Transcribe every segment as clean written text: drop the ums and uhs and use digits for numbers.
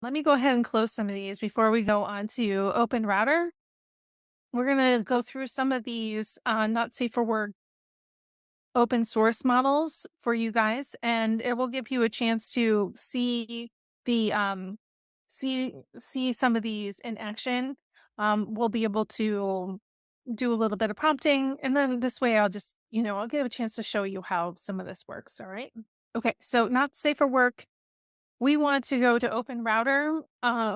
Let me go ahead and close some of these before we go on to Open Router. We're going to go through some of these not safe for work open source models for you guys, and it will give you a chance to see the see some of these in action. We'll be able to do a little bit of prompting, and then this way I'll just, I'll get a chance to show you how some of this works. All right. Okay. So not safe for work. We want to go to Open Router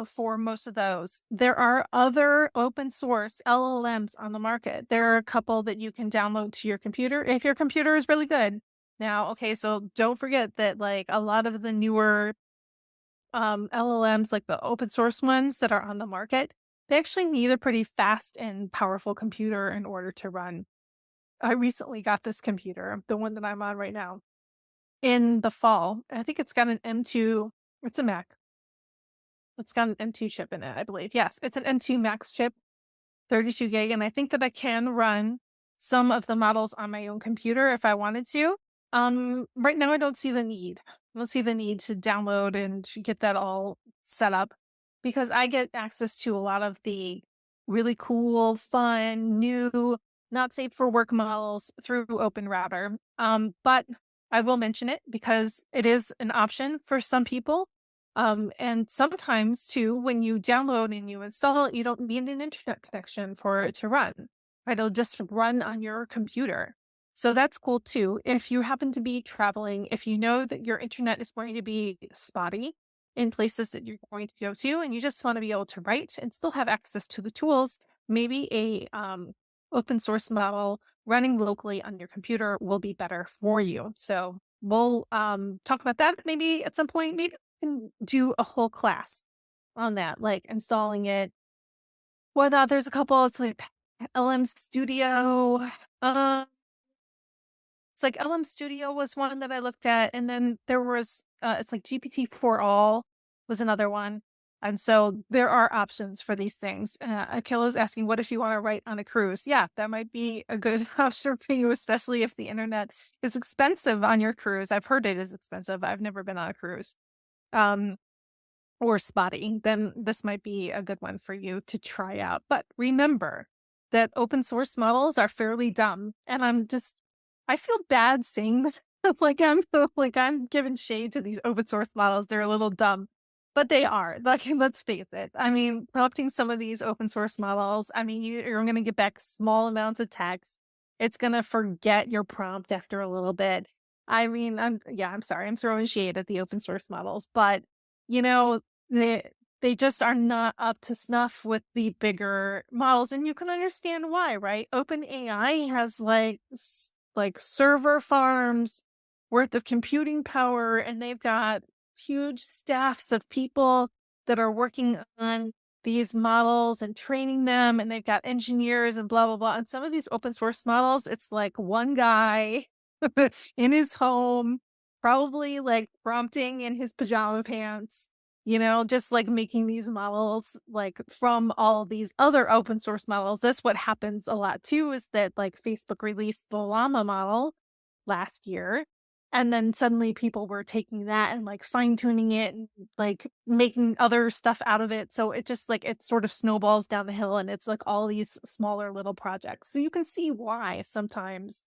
for most of those. There are other open source LLMs on the market. There are a couple that you can download to your computer if your computer is really good. Now, okay, so don't forget that like a lot of the newer LLMs, like the open source ones that are on the market, they actually need a pretty fast and powerful computer in order to run. I recently got this computer, the one that I'm on right now, in the fall. I think it's got an M2. It's a Mac. It's got an M2 chip in it, I believe. Yes, it's an M2 Max chip, 32 gig, and I think that I can run some of the models on my own computer if I wanted to. Right now I don't see the need. I don't see the need to download and to get that all set up because I get access to a lot of the really cool, fun, new, not safe for work models through Open Router. But I will mention it because it is an option for some people. And sometimes too, when you download and you install it, you don't need an internet connection for it to run. Right? It'll just run on your computer. So that's cool too. If you happen to be traveling, if you know that your internet is going to be spotty in places that you're going to go to, and you just want to be able to write and still have access to the tools, maybe a open source model running locally on your computer will be better for you. So we'll talk about that maybe at some point. Maybe we can do a whole class on that, like installing it. Well, there's a couple. It's like LM Studio. It's like LM Studio was one that I looked at, and then there was it's like GPT for All was another one. And so there are options for these things. Akila's asking, what if you want to write on a cruise? Yeah, that might be a good option for you, especially if the internet is expensive on your cruise. I've heard it is expensive. I've never been on a cruise. Or spotty, then this might be a good one for you to try out. But remember that open source models are fairly dumb. And I feel bad saying that. I'm giving shade to these open source models. They're a little dumb, but they are. Like, let's face it. I mean, prompting some of these open source models, I mean, you're going to get back small amounts of text. It's going to forget your prompt after a little bit. I mean, I'm sorry. I'm throwing shade at the open source models, but you know, they just are not up to snuff with the bigger models, and you can understand why, right? OpenAI has like server farms worth of computing power, and they've got huge staffs of people that are working on these models and training them, and they've got engineers and blah blah blah. And some of these open source models, it's like one guy in his home, probably like prompting in his pajama pants, just like making these models like from all these other open source models. That's what happens a lot too, is that like Facebook released the Llama model last year. And then suddenly people were taking that and like fine tuning it and like making other stuff out of it. So it just like it sort of snowballs down the hill, and it's like all these smaller little projects. So you can see why sometimes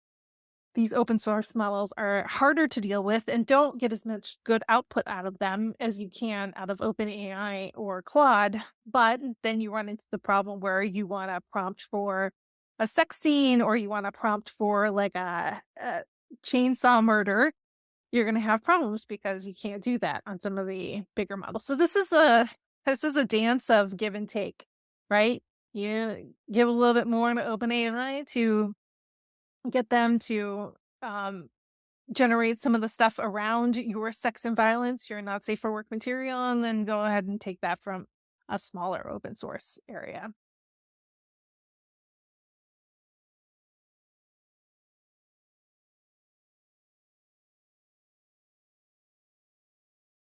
these open source models are harder to deal with and don't get as much good output out of them as you can out of OpenAI or Claude. But then you run into the problem where you want to prompt for a sex scene, or you want to prompt for like a chainsaw murder. You're going to have problems because you can't do that on some of the bigger models. So this is a dance of give and take, right? You give a little bit more to OpenAI to get them to generate some of the stuff around your sex and violence, your not safe for work material, and then go ahead and take that from a smaller open source area.